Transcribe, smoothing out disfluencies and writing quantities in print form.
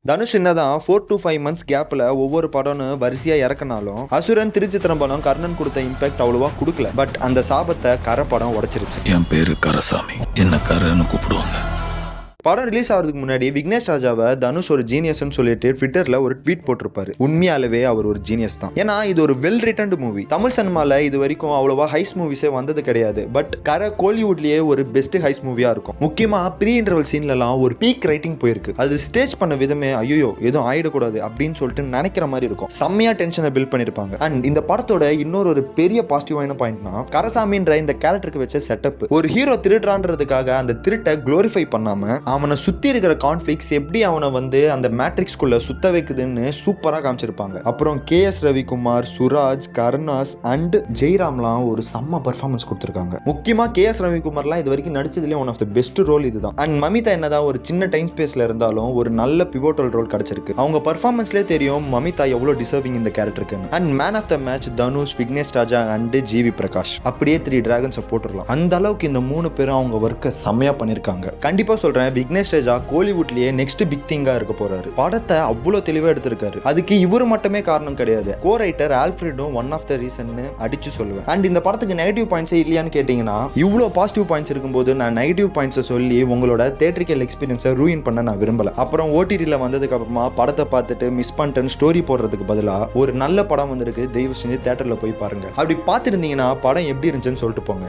தனுஷ் என்னதான் 4 to 5 months கேப்ல ஒவ்வொரு படம்னு வரிசையா இறக்குனாலும் அசுரன் திருச்சித்திரம்பலம் கர்ணன் கொடுத்த இம்பாக்ட் அவ்வளவா கொடுக்கல. பட் அந்த சாபத்தை கரை படம் உடைச்சிருச்சு. என் பேரு கரசாமி, என்ன கரன்னு கூப்பிடுவாங்க. படம் ரிலீஸ் ஆகிறதுக்கு முன்னாடி விக்னேஷ் ராஜாவை தனுஷ் ஒரு ஜீனியஸ்னு சொல்லிட்டு ட்விட்டர்ல ஒரு ட்வீட் போட்டிருப்பாரு. உண்மையாலவே அவர் ஒரு ஜீனியஸ் தான். ஏன்னா இது ஒரு வெல் ரிட்டன்டு மூவி. தமிழ் சினிமால இது வரைக்கும் அவ்வளவா ஹைஸ் மூவிஸே வந்தது கிடையாது. பட் கரை கோலிவுட்லயே ஒரு பெஸ்ட் ஹைஸ் மூவியா இருக்கும். முக்கியமா ப்ரீ இன்டர்வல் சீன்லலாம் ஒரு பீக் ரைட்டிங் போயிருக்கு. அது ஸ்டேஜ் பண்ண விதமே ஐயோ எதுவும் ஆயிடக்கூடாது அப்படின்னு சொல்லிட்டு நினைக்கிற மாதிரி இருக்கும். செம்மையா டென்ஷனை பில்ட் பண்ணிருப்பாங்க. அண்ட் இந்த படத்தோட இன்னொரு பெரிய பாசிட்டிவான பாயிண்ட்னா கரசாமின்ற இந்த கேரக்டருக்கு வச்ச செட்டப். ஒரு ஹீரோ திருடுறான்றதுக்காக அந்த திருட்டை குளோரிஃபை பண்ணாம அவனை சுத்தி இருக்கிற கான்ஃபிளிக்ஸ் எப்படி அவனை அந்த மேட்ரிக்ஸ்குள்ள சுத்த வைக்குதுன்னு சூப்பரா காமிச்சிருப்பாங்க. அப்புறம் KS ரவிக்குமார், சுராஜ், கருணாஸ் அண்ட் ஜெய்ராம்லாம் ஒரு செம்ம பர்ஃபார்மன்ஸ் கொடுத்திருக்காங்க. முக்கியமா KS ரவிக்குமார்லாம் இது வரைக்கும் நடிச்சதுலேயே one of the best role இதுதான். அண்ட் மமிதா என்னதான் ஒரு சின்ன டைம் ஸ்பேஸ்ல இருந்தாலும் ஒரு நல்ல பிவோட்டல் ரோல் கிடைச்சிருக்கு. அவங்க பர்ஃபார்மன்ஸ்லேயே தெரியும் மமிதா எவ்வளவு டிசர்விங் இந்த கேரக்டருக்கு. And man of the match Dhanush, Vignesh Raja and GV Prakash. அப்படியே 3 டிராகன்ஸை போட்டுடலாம். அந்த அளவுக்கு இந்த 3 பேரும் அவங்க ஒர்க்கை செம்மையா பண்ணிருக்காங்க. கண்டிப்பா சொல்றேன், விக்னேஷ் ராஜா கோலிவுட்லயே நெக்ஸ்ட் பிக் திங்கா இருக்க போறாரு. படத்தை அவ்வளவு தெளிவா எடுத்திருக்காரு. அதுக்கு இவரு மட்டுமே காரணம் கிடையாது. கோ ரைட்டர் ஆல்ஃபிரடும் ஒன் ஆஃப் த ரீசன் அடிச்சு சொல்லுவேன். அண்ட் இந்த படத்துக்கு நெகட்டிவ் பாயிண்ட்ஸே இல்லையான்னு கேட்டீங்கன்னா, இவ்வளவு பாசிட்டிவ் பாயிண்ட்ஸ் இருக்கும்போது நான் நெகட்டிவ் பாயிண்ட்ஸை சொல்லி உங்களோட தியேட்ரிக்கல் எக்ஸ்பீரியன்ஸை ரூயின் பண்ண நான் விரும்பல. அப்புறம் OTTல வந்ததுக்கு அப்புறமா படத்தை பார்த்துட்டு மிஸ் பண்ணிட்டேன்னு ஸ்டோரி போடுறதுக்கு பதிலா ஒரு நல்ல படம் வந்திருக்கு, தயவு செஞ்சு தியேட்டர்ல போய் பாருங்க. அப்படி பார்த்துருந்தீங்கன்னா படம் எப்படி இருந்துச்சுன்னு சொல்லிட்டு போங்க.